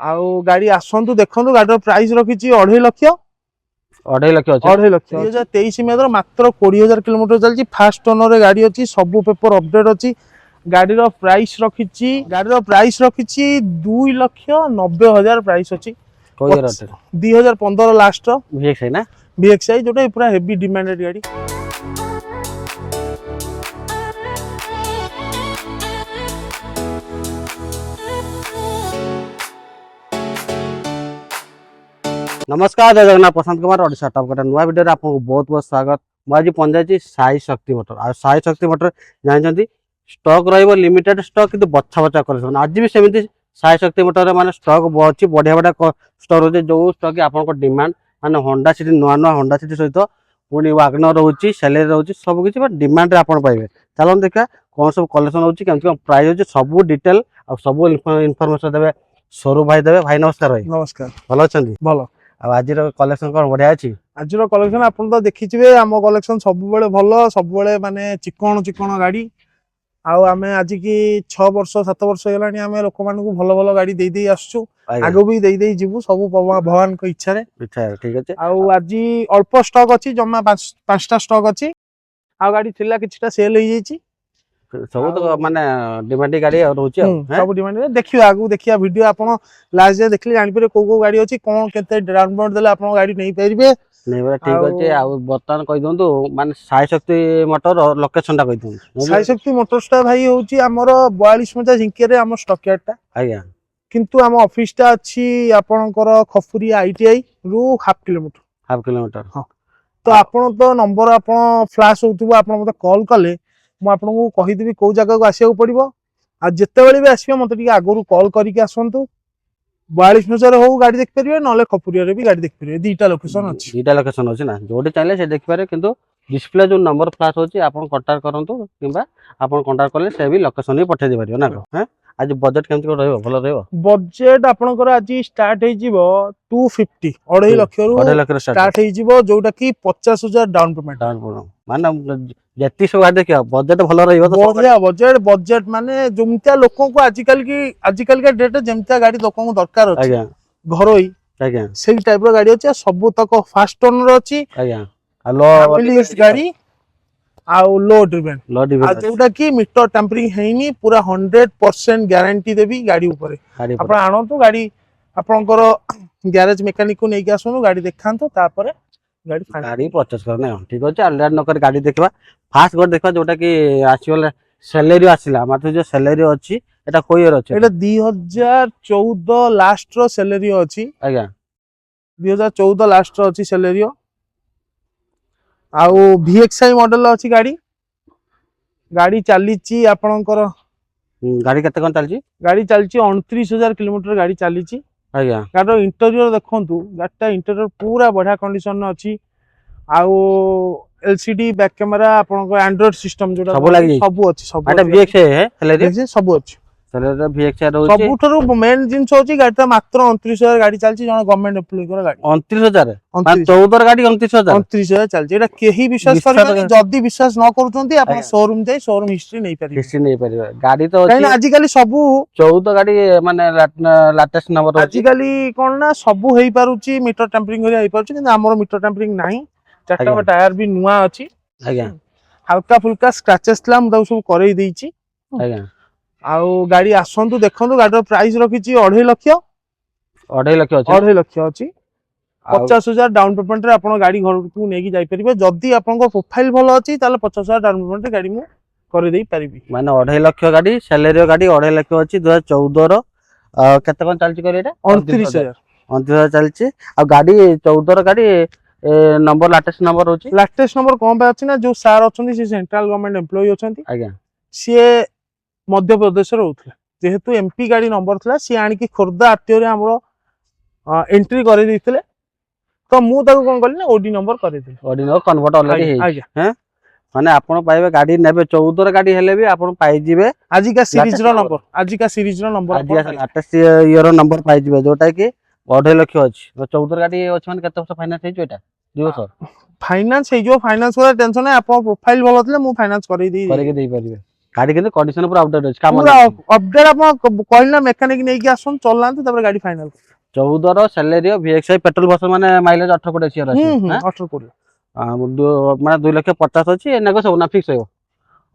आउ गाड़ी आसतु देखु गाड़ी प्राइस रखी 2.5 लाख 2.5 लाख 2.5 लाख 2023 मई मात्र 20,000 किलोमीटर चलती फास्ट ओनर गाड़ी अच्छी सब पेपर अपडेट अच्छी गाड़ी प्राइस रखी 2,90,000 प्राइस अच्छी 2015 लास्ट VXI जोटा पूरा हेवी डिमांडेड गाड़ी। नमस्कार जय जगन्नाथ प्रशांत कुमार ओडिशा टॉप गोटे नुआ वीडियो रे आपको बहुत बहुत स्वागत। मुझे पहुंचाई साई शक्ति मोटर आ साई शक्ति मोटर जानते स्टॉक रहिबो लिमिटेड स्टॉक किंतु बछा बछा कर आज भी सेमती साई शक्ति मोटर माने स्टॉक अच्छी बढ़िया बढ़िया स्टोर होचे जो स्टॉक की आपन को डिमांड माने होंडा सिटी नुआ नुआ होंडा सिटी सहित पुणी वागनर रोची सेलेरी रोची सब किछि डिमांड रे आपन पाइबे। चलो देखा कौन सब कलेक्शन होची केमति प्राइस होची सब डिटेल आ सब इन्फॉर्मेशन देबे स्वरूप भाई देबे। भाई नमस्कार। भाई नमस्कार, भलो अछंती? भलो। आज कलेक्शन कौन बढ़िया अच्छी? आज कलेक्शन आप देखिए आम कलेक्शन सब भल सब माने चिकण चिकण गाड़ी आम आज की 6 वर्ष 7 वर्ष है आम लोक मान भल भल गाड़ी दे दे आसु आगो भी दे दे जीवु सब भगवान को इच्छा रे। ठीक अच्छे। आज अल्प स्टॉक अच्छी जमा 5टा स्टॉक अच्छी आ गाड़ी थिला किछटा सेल हो जाइछि सब तो माने डिमांड गाड़ी रहउछि सब डिमांड देखियो आगु देखिया वीडियो आपण लास्ट जे देखले जानि पर को गाड़ी अछि कोन केते डाउन पेमेंट देले आपण गाड़ी नै परिबे नहीं बरा। ठीक अच्छे। आ बर्तमान कहि दंतु माने साई शक्ति मोटर लोकेशन टा कहि दंतु। साई शक्ति मोटर्स टा भाई होछि हमर 42 झिंके रे हमर स्टॉक यार्ड टा आज्ञा किंतु हम ऑफिस टा अछि आपणकर खफुरी आईटीआई रु हाफ किलोमीटर हां तो आपण तो नंबर आपण फ्लैश होतबो आपण मते कॉल कले मु आपनको कहि देबी को जगह को आसिया पड़िबो आ जत्ते बेले भी आसियो मते टिके आगरु कॉल करिके आसंतु 42 हो गाड़ी देख परिबे नले खपुरिया रे भी गाड़ी देख परिबे दीटा लोकेशन अछि ना जोडी चाहिले से देख पारे किंतु डिस्प्ले जो नंबर फ्लैश होची आपण कांटेक्ट करंतु किबा आपण कांटेक्ट करले से भी लोकेशन ही पठे दे परिबो ना। हैं आज बजट केमति को रहइबो? भलो रहइबो बजट आपनकर आज स्टार्ट हे जीवो 250 2.5 लाख रो स्टार्ट हे जीवो जोटा की 50,000 डाउन पेमेंट माने जति सब गाड़ी देखियो बजट भलो रहइबो तो बढ़िया बजट माने जुमतिया लोकों को आजकल के डेट जेमतिया गाड़ी लोकों को दरकार अछि घरोई सेही टाइप रो गाड़ी अछि सब तक फास्ट ओनर अछि लो गाड़ी आ लो ड्रिवन आ जोटा की मीटर टेम्परिंग हेनी पूरा 100% गारंटी देबी गाड़ी ऊपर आपण आनंतु गाड़ी आपनकर गैरेज मैकेनिक को नै के आसनु गाड़ी देखांतो तापर गाड़ी परचेस करने। ठीक अच्छे। लेट नकर गाड़ी देखा फास्ट गोट देखा जोटा कि आसीगले सैलरी आसिला मात्र जो सैलरी अछि एटा कोई इयर अछि? एटा 2014 लास्ट रो सैलरी अछि आज्ञा 2014 लास्ट रो अछि सैलरी आउ VXI मॉडल अछि गाड़ी चलीची आपनकर गाड़ी केते कोन चलची? गाड़ी चलची 29,000 किलोमीटर गाड़ी चलीची आज्ञा। गाड़ी इंटीरियर देखंतु गाड़ीटा इंटीरियर पूरा बढ़िया कंडीशन अछि आउ LCD बैक कैमरा आपन एंड्रॉइड सिस्टम जोटा सब लागि सब अछि सब एटा VXI है सैलरी सब अछि सैलरी VXI रहउछि सबुठरो मेन जिंस होछि गाड़ीटा मात्र 29,000 गाड़ी चलची जण गवर्नमेंट एम्प्लॉय कर गाड़ी 29,000 मान 14 गाड़ी 29,000 चलची एटा केही विश्वास करबे जदी विश्वास न करूचंती आपन शोरूम जाई शोरूम हिस्ट्री नै परिबे गाड़ी तो अछि आज काली सब 14 गाड़ी माने लेटेस्ट नंबर आज काली कोन ना सब हेई पारुची मीटर टेम्परिंग हेई पारुची किंतु हमर मीटर टेम्परिंग नाही चारटा टायर भी नुआ अछि आज्ञा हल्का फुल्का स्क्रैचेस ला हम सब करई देइची आज्ञा। आउ गाड़ी आसंतु देखंतु गाड़ी प्राइस रखी 2.5 लाख 2.5 लाख अछि 50,000 डाउन पेमेंट रे आपण गाड़ी घर को नेकी जाई परिबे जदी आपण को प्रोफाइल भलो अछि ताले 50,000 डाउन पेमेंट रे गाड़ी मु कर देई परिबी माने 2.5 लाख गाड़ी सैलरी गाड़ी 2.5 लाख अछि 2014 रो केते कोन चलची करे एटा 29,000 चलची आ गाड़ी 14 रो गाड़ी नंबर लेटेस्ट नंबर कोन पे अछि ना जो सार अछंती से सेंट्रल गवर्नमेंट एम्प्लॉय अछंती आज्ञा से मध्य प्रदेश रो उठले जेहेतु एमपी गाड़ी नंबर थला सी आनी की खुर्दा आरटीओ रे हमरो एंट्री करे दिथिले तो मु ताको कोन करली ना ओडी नंबर करे दिले ओडी नंबर कन्वर्ट ऑलरेडी हे हैं माने आपण पाइबे गाड़ी नेबे 14 रो गाड़ी हेले भी आपण पाई जिवे आजि का सीरीज रो नंबर आज लेटेस्ट ईयर नंबर पाई जिवे जोटा की 2.5 लाख अछि 14 गाड़ी अछि माने केते वर्ष फाइनांस हे जोटा 2 वर्ष फाइनांस हे जो फाइनांस वाला टेंशन है आपण प्रोफाइल भलो थले मु फाइनांस करे देई परिबे गाड़ी किंतु कंडीशन पूरा अपडेट अछि काम पूरा अपडेट आपण कहला मेकानिक नै कि आसन चलांतु तबरे गाड़ी फाइनल 14 रो सैलरी VXI पेट्रोल वर्ष माने माइलेज 18 कोटी एसी अछि 18 कोटी माने 2,50,000 अछि एनाको सब ना फिक्स होयो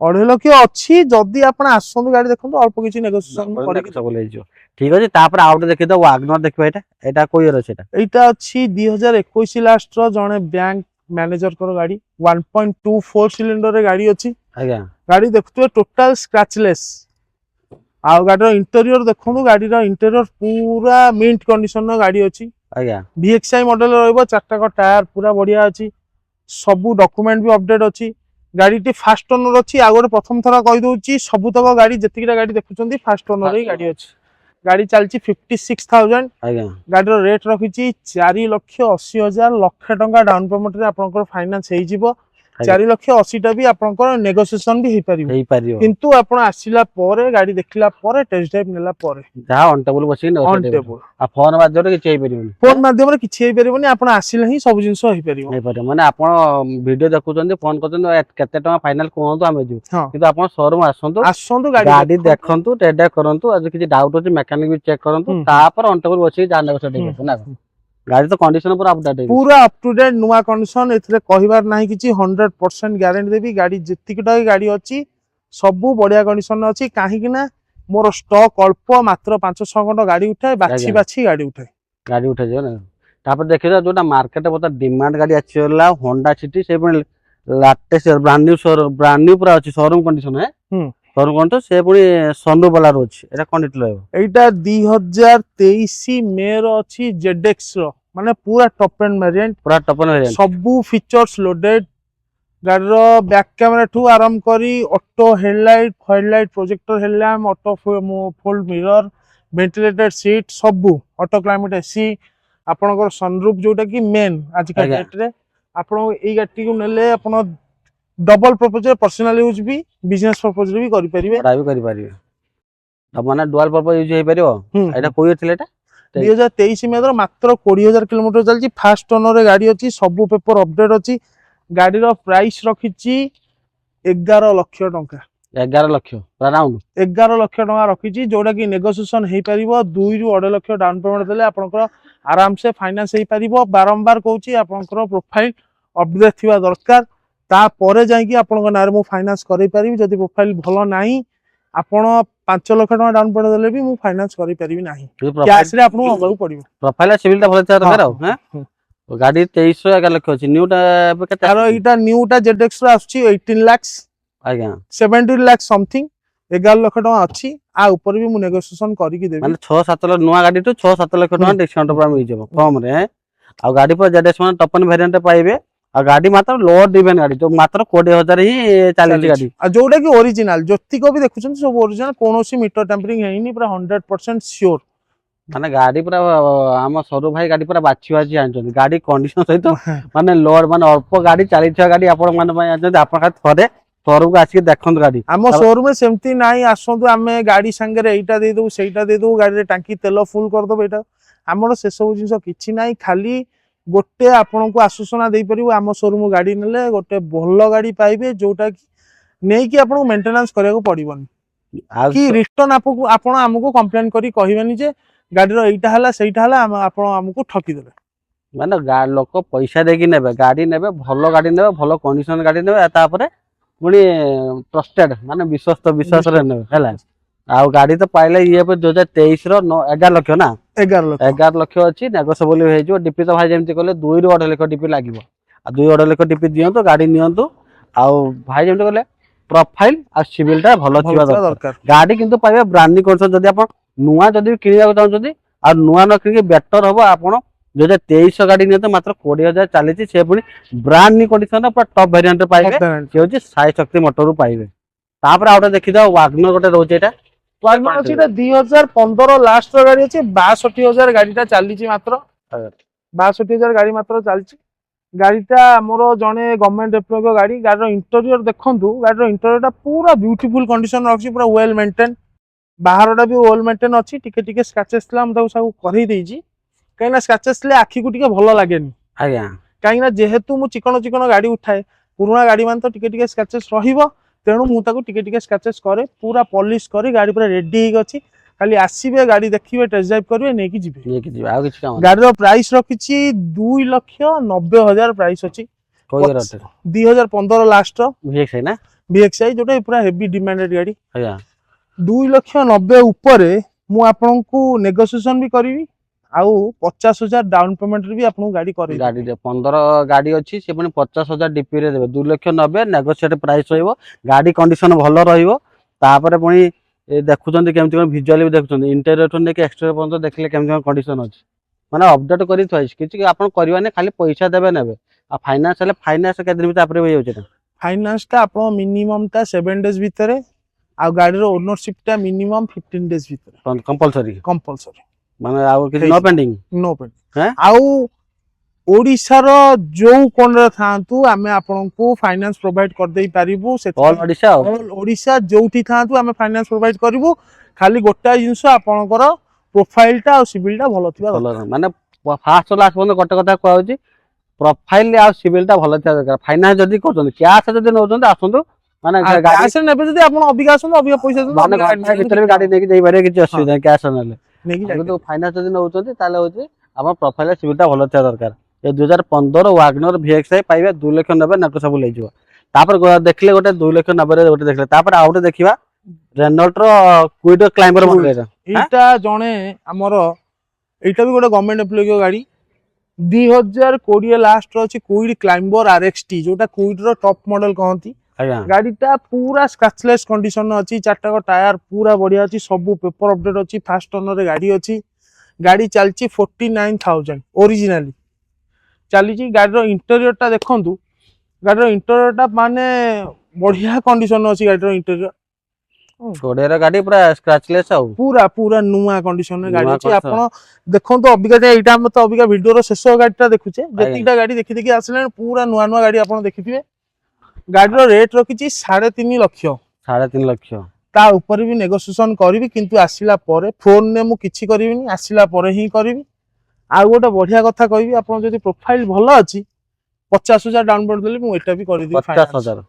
2.5 लाख अछि जदी आपण आसंतु गाड़ी देखंतु अल्प किछि नेगोशिएशन करके सब ले जो ठीक अछि तापर आउट देखि तो वागनर देखबा एटा कोइ यर अछि एटा अछि 2021 लास्ट रो जने बैंक मैनेजर को गाड़ी 1.24 सिलिंडर रे गाड़ी अछि आज्ञा गाड़ी देखतु टोटल स्क्रैचलेस आ गाड़ी इंटीरियर देखो गाड़ी इंटीरियर पूरा मिंट कंडीशन गाड़ी अच्छी आज्ञा VXI मॉडल रहइबो चारटा को टायर पूरा बढ़िया अच्छी सबु डॉक्यूमेंट भी अपडेट अच्छी गाड़ी टी फास्ट ओनर अच्छी आ गोटे प्रथम थरा कहि दउची सबुतक गाड़ी जतिकिटा गाड़ी देखुचंदी फास्ट ओनर ही गाड़ी अच्छी गाड़ी चलची 56,000 आज्ञा गाड़ी रेट रखिची 4,80,000 लक्ष टंका डाउन पेमेंट रे आपनकर फाइनेंस हेइ जिवो 4,80,000 टा भी आपनकर नेगोशिएशन भी हेइ परिबो किंतु आपण आसिला परे गाड़ी देखिला परे टेस्ट ड्राइव नेला परे जहा ऑन टेबल बसी ऑन टेबल आ फोन माध्यम रे किछ हेइ परिबो फोन माध्यम रे किछ हेइ परिबोनी आपण आसिले ही सब जिंस हेइ परिबो हेइ परिबो माने आपण वीडियो देखुचंदी फोन करचंदी केते टका फाइनल कोहंतु आमे जु किंतु आपण शोरूम आसंतु गाड़ी देखंतु टेस्ट ड्राइव करंतु आज किछ डाउट होची मैकेनिक भी चेक करंतु तापर ऑन टेबल बसी जा नेगोशिएट ना गाड़ी तो कंडीशन पूरा अपडेट है पूरा अप टू डेट नुवा कंडीशन एथरे कहिबार नाही किछि 100% गारंटी देबी गाड़ी जतिकिटा गाड़ी अछि सबु बढ़िया कंडीशन अछि काहे कि ना मोर स्टॉक अल्प मात्र 5-6 घंटा गाड़ी उठाए बाछी गाड़ी उठाए जो ना तापर देखियो जोटा मार्केट बहुत डिमांड गाड़ी आछिला होंडा सिटी से पण लेटेस्ट ब्रांड न्यू पूरा अछि शोरूम कंडीशन है शोरूम कंडीशन से पुनी सनरूफ वाला रोच एटा कोन डिटेल रहबो एटा 2023 मे रो अछि ZX रो माने पूरा टॉप एंड वेरिएंट सबु फीचर्स लोडेड गाड़ी रो बैक कैमरा ठू आरंभ करी auto headlight projector headlamp auto fold mirror ventilated seat सबु ऑटो क्लाइमेट एसी आपनकर सनरूफ जोटा कि मेन आज का डेट रे आपण एई गाड़ी को नेले आपण डबल पर्पज पर्सनल यूज भी बिजनेस पर्पज भी करि परिबे पढ़ाई भी करि परिबे अब माने डुअल पर्पज यूज हे परिबो एटा कोइ थिले एटा 2023 में मात्र 20,000 किलोमीटर चलची फास्ट ओनर रे गाड़ी अछि सब पेपर अपडेट अछि गाड़ी रो प्राइस रखिची 11 लाख टंका 11 लाख अराउंड 11 लाख टंका रखिची जोटा कि नेगोशिएशन हे परिबो 2 रु 2.5 लाख डाउन पेमेंट देले आपनकर आराम से फाइनेंस हे परिबो बारंबार कहूची आपनकर प्रोफाइल अपडेट थिबा दरकार ता परे जाई कि आपनकर नारे मु फाइनेंस करि परिबी जदी प्रोफाइल भलो नाही आपण 5 लाख टंका डाउन पेमेंट देले भी मु फाइनेंस करि परिबी नाही कैश रे आपन अगउ पड़िबो प्रोफाइल सिविल ता भलो दरकार हो हैं गाड़ी 2311 लाख अछि न्यू टा केते तारो इटा न्यू टा ZX रो आछि 18 लाख आज्ञा 17 लाख समथिंग 11 लाख टका अछि आ ऊपर भी मु नेगोशिएशन करि कि देबी माने 6-7 लाख नुवा गाड़ी तो 6-7 लाख टका डिस्काउंट पर मिल जेबो कम रे आ गाड़ी पर ZX मान टॉप एंड वेरिएंट पाइबे आ गाड़ी मात्र लोअर डिमांड गाड़ी जो मात्र 20,000 ही चालीची गाड़ी आ जोडा कि ओरिजिनल जत्ति को भी देखुछन सब ओरिजिनल कोनोसी मीटर टेम्परिंग हेइनी पूरा 100% श्योर माने गाड़ी पूरा हम सरू भाई गाड़ी पूरा बाछी आनछन गाड़ी कंडीशन सहित माने लोअर माने अल्प गाड़ी चालीची गाड़ी आपण माने पय आनछन आपण खाली थरे शोरूम को आसी देखंत गाड़ी हम शोरूम में सेमती नाही आसंतु हमें गाड़ी संगे रे एटा दे दउ सेटा दे दउ गाड़ी रे टांकी तेल फुल कर दो बेटा हमर से सब जिंस किछि नाही खाली गोटे आपन को आश्वासन दे परिबो हम शोरूम गाड़ी नेले गोटे भलो गाड़ी पाइबे जोटा कि नै कि आपन मेंटेनेंस करिया को पड़िबनी कि रिटर्न आपन हमको कंप्लेन करी कहिबेनी जे गाड़ी रो एटा हला सेटा हला आपन हमको ठकी देले माने लोक पैसा देकी नेबे गाड़ी नेबे भलो गाड़ी नेबे भलो कंडीशन गाड़ी नेबे तापरे पुनी ट्रस्टेड माने विश्वास रे नेबे हला आ गाड़ी तो पाइले ये पे 2023 रो 11 लाख ना 11 लाख अछि नेगोशिएबल हे जो डीपी तो भाई जेमति कहले 2 रु 2.5 लाख डीपी लागिवो आ 2.5 लाख डीपी दियंतो गाड़ी नियंतो आ भाई जेमति कहले प्रोफाइल आ सिविल टा भलो थिबा दरकार गाड़ी किंतु पाइबे ब्रांड कंडीशन जदी आपण नुवा जदी किनिया चाहछथि आ नुवा न किनि बेटर होबो आपण 2023 गाड़ी नियंतो मात्र 20,000 चालीची से पुनी ब्रांड न्यू कंडीशन पर टॉप वेरिएंट पाइबे से होची साई शक्ति मोटर पाइबे तापर आउटा देखि दाओ वागनर गोटे रोचे एटा वागनर अछि 2015 लास्ट गाड़ी अछि 62,000 गाड़ीटा चालीची मात्र 62,000 गाड़ी मात्र चालीची गाड़ीटा हमरो जने गवर्नमेंट एप्रूव गाड़ी गाड़ीर इंटीरियर देखंतु गाड़ीर इंटीरियरटा पूरा ब्यूटीफुल कंडीशन रखछि पूरा वेल मेंटेन बाहरटा भी वेल मेंटेन अछि टिके टिके स्क्रैचेस ला हम ताको सब करि देइछि काइना स्क्रैचेस ले आखी को टिके भलो लागेनी आज्ञा काइना जेहेतु मु चिकन गाड़ी उठाए पुराना गाड़ी मान तो टिके टिके स्क्रैचेस रहिबो तेणु मु ताको टिके टिके स्क्रैचेस करे पूरा पॉलिश करी गाड़ी पूरा रेडी हेक अछि खाली आसीबे गाड़ी देखिबे टेस्ट ड्राइव करिवे नेकी जिबे आ किछ काम गाड़ी रो प्राइस रखिछि 2,90,000 प्राइस अछि कोई रटे 2015 लास्ट रो VXI ना VXI जोटा पूरा हेवी डिमांडेड गाड़ी आज्ञा 2,90,000 ऊपर मु आपनकु नेगोशिएशन भी करिवि आउ 50,000 डाउन पेमेंट रे भी आपन गाड़ी करि गाड़ी दे 15 गाड़ी अछि से पनि 50,000 डीपी रे देबे 2,90,000 नेगोशिएट प्राइस रहइबो गाड़ी कंडीशन भलो रहइबो तापर पनि ए देखुचंदी केमति कोन विजुअली भी देखुचंदी इंटीरियर टू नेके एक्सटीरियर पर्यंत देखले केमति कोन कंडीशन अछि माने अपडेट करि थइस किछि आपन करबा ने खाली पैसा देबे नेबे आ फाइनेंस हले फाइनेंस के दिन भी तापर होई होचे ना फाइनेंस टा आपन मिनिमम टा 7 डेज भितरे आ गाड़ी रो ओनरशिप टा मिनिमम 15 डेज भितरे कंपलसरी माने आउ किछि नो पेंडिंग नो पेंडिंग आउ ओडिसा रो जो कोन रे थांतु आमे आपनकु फाइनेंस प्रोवाइड कर देई पारिबु से ऑल ओडिसा जोठी थांतु आमे फाइनेंस प्रोवाइड करिवु खाली गोटा जिंस आपनकर प्रोफाइल टा और सिविल टा भलो थिबा माने फास्ट लास्ट बंद गोटे कथा कहउ छी प्रोफाइल आ सिविल टा भलो थिया दरकार फाइनेंस जदी करछन कैश जदी नउछन आसंतु माने कैश नेबे जदी आपन अबिका आसंतु अबिका पैसा माने गाड़ी भीतर भी गाड़ी नेकी देई बारे किछ असुविधा कैश नले नेकी तो फाइनेंस जदी नउछन ताले होची आपन प्रोफाइल सिविल टा भलो थिया दरकार ए 2015 वागनर VXI पाइबे 2,90,000 नाको सब ले जिवो तापर देखले गोटे 2,90,000 रे गोटे देखले तापर आउटे देखिबा रेनॉल्ट रो क्विड क्लाइंबर मॉडल एटा जणे हमर एटा भी गोटे गवर्नमेंट एम्प्लॉय को गाड़ी 2020 लास्ट रो अछि क्विड क्लाइंबर RXT जोटा क्विड रो टॉप मॉडल कहंती गाड़ीटा पूरा स्क्रैचलेस कंडीशन अछि चारटा को टायर पूरा बढ़िया अछि सब पेपर अपडेट अछि फास्ट ओनर रे गाड़ी अछि गाड़ी चलची 49,000 ओरिजिनली चली गाड़ी इंटेरियर टा देखंतु गाड़ी इंटेरियर टा माने बढ़िया कंडीशन अछि गाड़ी इंटेरियर छोडेर गाड़ी पूरा स्क्रैचलेस आ पूरा पूरा नुवा कंडीशन रे गाड़ी अछि आपण देखंतु अबिका एटा हम तो अबिका वीडियो रो शेष गाड़ीटा देखुचे जतिटा गाड़ी देखि देखि आसले पूरा नुवा नुवा गाड़ी आपण देखिथिबे गाड़ी रो रेट रखिछि 3.5 लाख 3.5 लाख ता ऊपर भी नेगोशिएशन करबी किंतु आसिला परे फोन ने मु किछि करबिनी आसिला परे ही करबी आ गोटे बढ़िया कथा कहबी आपण जदी प्रोफाइल भलो अछि 50,000 डाउन पेमेंट देली मु एटा भी करि दी 50,000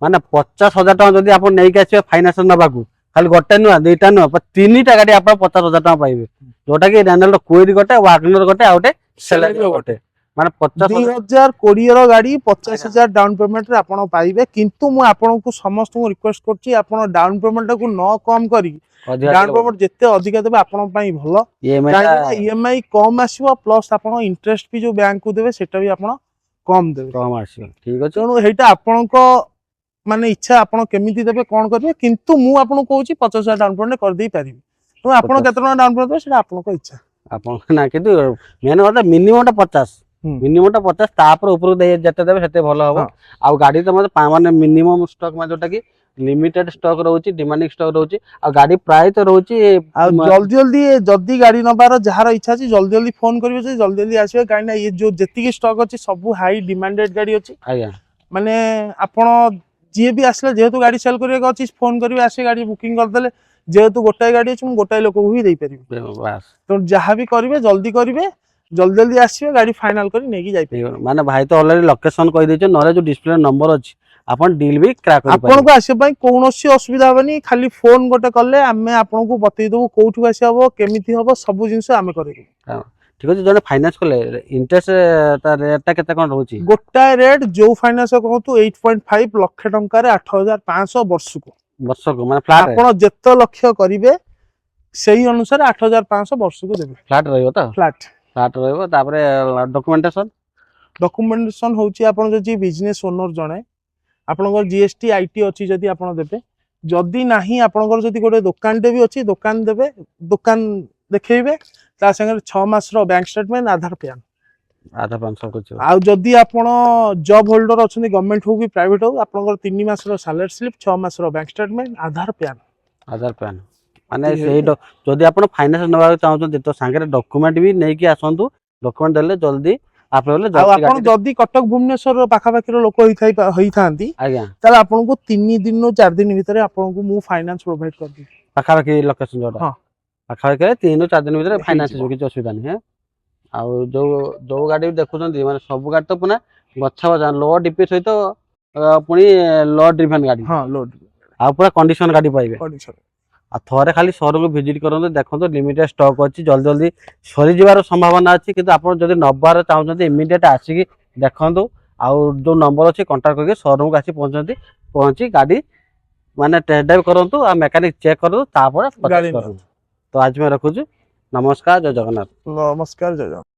माने 50,000 टका जदी आपण नै के आछे फाइनेंस नबाकू खाली गोटे नुआ दुईटा नुआ पर तीनटा गाड़ी आपण 50,000 टका पाइबे जोटा कि रेनॉल्ट क्विड गोटे वागनर गोटे आ गोटे सेलेरियो गोटे माने 2020 रो गाड़ी 50,000 डाउन पेमेंट रे आपण पाइबे किंतु मु आपण को समस्त को रिक्वेस्ट करछि आपण डाउन पेमेंट को न कम करी डाउन पेमेंट जेते अधिक देबे आपण पई भलो ईएमआई कम आसीबो प्लस आपण इंटरेस्ट भी जो बैंक को देबे सेटा भी आपण कम देबे कम आसीबो ठीक अछि तेणु हेटा आपण को माने इच्छा आपण केमिति देबे कोन करबे किंतु मु आपण कहूची 50,000 डाउन पेमेंट कर देई पारिबी तो आपण केतना डाउन पेमेंट देबे सेटा आपण को इच्छा आपण ना किंतु मेन बात मिनिमम 50 मिनिमम 50 तापर ऊपर दे जते देबे सेते भलो हो आ गाड़ी तो माने मिनिमम स्टॉक मा जोटा कि लिमिटेड स्टॉक रहउची डिमांडिंग स्टॉक रहउची आ गाड़ी प्राय तो रहउची आ जल्दी जल्दी जल्दी गाड़ी नबार जहार इच्छा छी जल्दी जल्दी फोन करिवे जे जल्दी जल्दी आसीबे काई ना ये जो जेति की स्टॉक अछि सब हाई डिमांडेड गाड़ी अछि आज्ञा माने आपण जे भी आसले जेहेतु गाड़ी सेल करिवे के अछि फोन करिवे आसे गाड़ी बुकिंग कर देले जेहेतु गोटाई गाड़ी अछि मु गोटाई लोक को ही देई परिबे बस तो जहां भी करिवे जल्दी जल्दी जल्दी आसीबे गाड़ी फाइनल करी नेकी जाई परिबे माने भाई तो ऑलरेडी लोकेशन कहि देछ नरे जो डिस्प्ले नंबर अछि आपण डील भी क्रैक करि आपण को आसे पई कोनोसी असुविधा होबनी खाली फोन गोटे करले हमें आपण को बतई देबो कोठु आसी हबो केमिति हबो सब जिंस हमें करेबो ठीक अछि जने फाइनेंस करले इंटरेस्ट ता रेट केते कोन रहउची गोटा रेट जो फाइनेंस कहतु 8.5 लाख टंका रे 8,500 वर्ष को माने फ्लैट आपण जेते लक्ष्य करिवे सेही अनुसार 8,500 वर्ष को देबे फ्लैट रहइबो त फ्लैट रहइबो तापरे डॉक्यूमेंटेशन होची आपण जदी बिजनेस ओनर जणे आपनकर जीएसटी आईटी अछि जदी आपण देबे जदी नाही आपनकर जदी गोटे दुकान टे भी अछि दुकान देबे दुकान देखैबे ता संगे 6 मास रो बैंक स्टेटमेंट आधार पैन सब कुछ आ जदी आपण जॉब होल्डर अछनी गवर्नमेंट हो कि प्राइवेट हो आपनकर 3 मास रो सैलरी स्लिप 6 मास रो बैंक स्टेटमेंट आधार पैन माने सेही जदी आपण फाइनेंस नबा चाहउछन तो संगे डॉक्यूमेंट भी नै कि आसंतु डॉक्यूमेंट देले जल्दी आपण जदी कटक भुवनेश्वर पाखा पाखी लोक होई थांती आज्ञा ताले आपण को 3 दिन 4 दिन भीतर आपण को मु फाइनेंस प्रोवाइड कर दी पाखा पाखी लोकेशन जोटा हां पाखा पाखी 3 4 दिन भीतर फाइनेंस जो कि असुविधा नहीं है आ जो गाड़ी देखुछन माने सब गाड़ी तो पुना गच्छा लो डीपी सहित ପୁଣି ଲ ଡ୍ରିଭେନ୍ ଗାଡି ହଁ ଲୋଡ ଆଉ ପୁରା କଣ୍ଡିସନ ଗାଡି ପାଇବେ କଣ୍ଡିସନ। ଆଉ ଥରେ ଖାଲି ସୋରୁମ୍ ଭିଜିଟ୍ କରନ୍ତୁ, ଦେଖନ୍ତୁ ଲିମିଟେଡ୍ ଷ୍ଟକ୍ ଅଛି, ଜଲ୍ଦି ଜଲ୍ଦି ସରିଯିବାର ସମ୍ଭାବନା ଅଛି। କିନ୍ତୁ ଆପଣ ଯଦି ନେବାର ଚାହୁଁଛନ୍ତି ଇମିଡ଼ିଏଟ୍ ଆସିକି ଦେଖନ୍ତୁ। ଆଉ ଯୋଉ ନମ୍ବର ଅଛି କଣ୍ଟାକ୍ଟ କରିକି ସୋରୁମ୍କୁ ଆସି ପହଞ୍ଚି ଗାଡି ମାନେ ଟେଷ୍ଟ ଡ୍ରାଇଭ୍ କରନ୍ତୁ ଆଉ ମେକାନିକ ଚେକ୍ କରନ୍ତୁ, ତାପରେ ଗାଡି କରନ୍ତୁ। ତ ଆଜି ମୁଁ ରଖୁଛୁ, ନମସ୍କାର, ଜୟ ଜଗନ୍ନାଥ। ନମସ୍କାର, ଜୟ ଜଗନ୍ନାଥ।